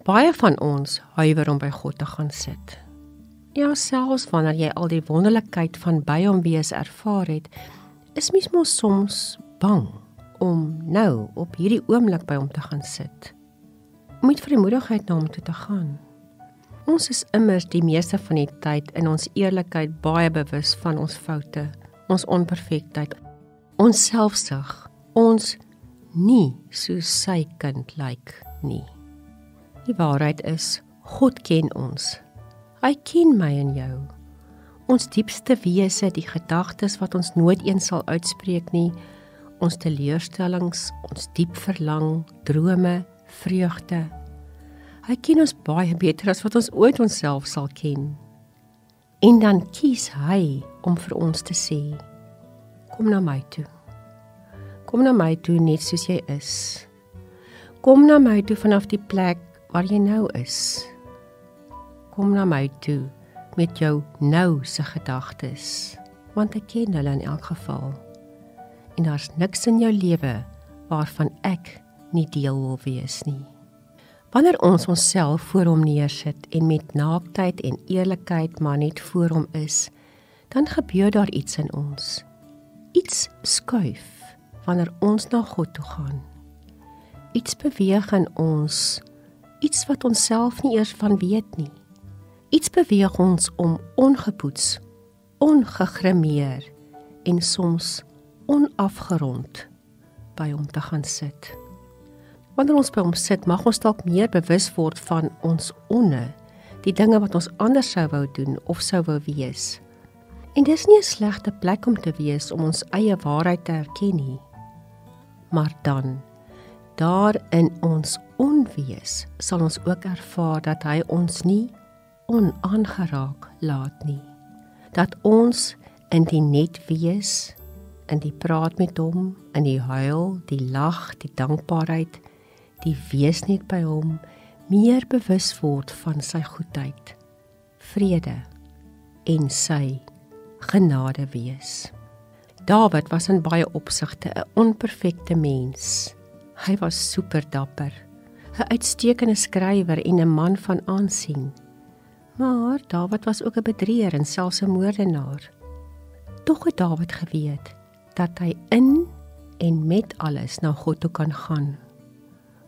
Baie van ons huiwer om by God te gaan sit. Ja, selfs wanneer jy al die wonderlikheid van by hom wees ervaar het, is mens mos soms bang om nou op hierdie oomblik by hom te gaan sit. Om met vrymoedigheid na hom toe te gaan. Ons is immers die meeste van die tyd in ons eerlikheid baie bewus van ons foute, ons onperfektheid, ons selfsug, ons nie soos sy kind lyk nie. Die waarheid is, God ken ons. Hy ken my en jou. Ons diepste wese, die gedagtes wat ons nooit eens sal uitspreek nie, ons teleurstellings, ons diep verlang, drome, vreugde. Hy ken ons baie beter as wat ons ooit onsself sal ken. En dan kies hy om vir ons te sê, kom na my toe. Kom na my toe net soos jy is. Kom na my toe vanaf die plek waar jy nou is. Kom na my toe met jou nou se gedagtes, want ek ken hulle in elk geval. En daar's niks in jou lewe waarvan ek nie deel wil wees nie. Wanneer ons onsself voor hom neersit en met naaktheid en eerlikheid maar net voor hom is, dan gebeur daar iets in ons. Iets skuif wanneer ons na God toe gaan. Iets beweeg in ons, iets wat ons self nie eers van weet nie. Iets beweeg ons om ongepoets, ongegrimeer en soms onafgerond by hom te gaan sit. Wanneer ons by hom sit, mag ons dalk meer bewus word van ons onne, die dinge wat ons anders sou wou doen of sou wou wees. En dis nie 'n slegte plek om te wees om ons eie waarheid te erken nie. Maar dan, daar in ons onwees, sal ons ook ervaar dat hy ons nie onaangeraak laat nie. Dat ons in die net wees, in die praat met hom, in die huil, die lag, die dankbaarheid, die wees net by hom, meer bewus word van sy goedheid, vrede en sy genade wees. Dawid was in baie opsigte 'n onperfekte mens. Hy was superdapper, 'n uitstekende skrywer en 'n man van aansien. Maar Dawid was ook 'n bedrieger en selfs 'n moordenaar. Tog het Dawid geweet dat hy in en met alles na God toe kan gaan.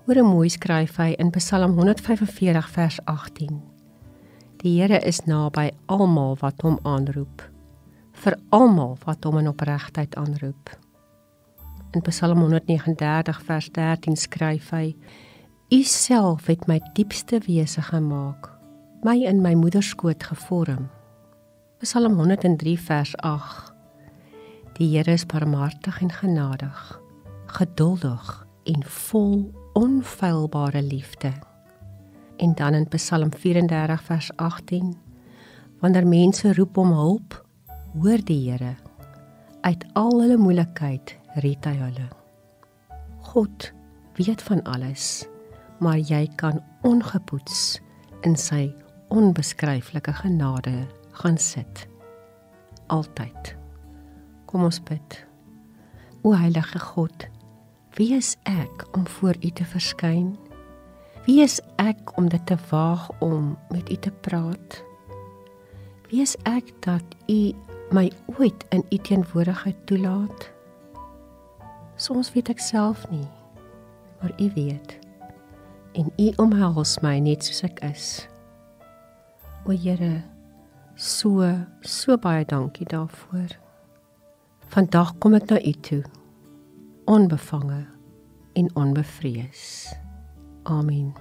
Hoe mooi skryf hy in Psalm 145 vers 18. Die Here is naby almal wat hom aanroep, vir almal wat hom in opregtheid aanroep. In Psalm 139 vers 13 skryf hy, U self het my diepste wese gemaak, my in my moederskoot gevorm. Psalm 103 vers 8. Die Here is barmhartig en genadig, geduldig en vol onfeilbare liefde. En dan in Psalm 34 vers 18, wanneer mense roep om hulp, hoor die Here, uit al hulle moeilikheid red hy hulle. God weet van alles, maar jy kan ongepoets in sy onbeskryflike genade gaan sit. Altyd. Kom ons bid. O heilige God, wie is ek om voor U te verskyn? Wie is ek om dit te waag om met U te praat? Wie is ek dat U my ooit in U teenwoordigheid toelaat? Soms weet ek self nie, maar U weet. En U omhels my net soos ek is. O Here, so baie dankie daarvoor. Vandag kom ek na U toe, onbevange en onbevrees. Amen.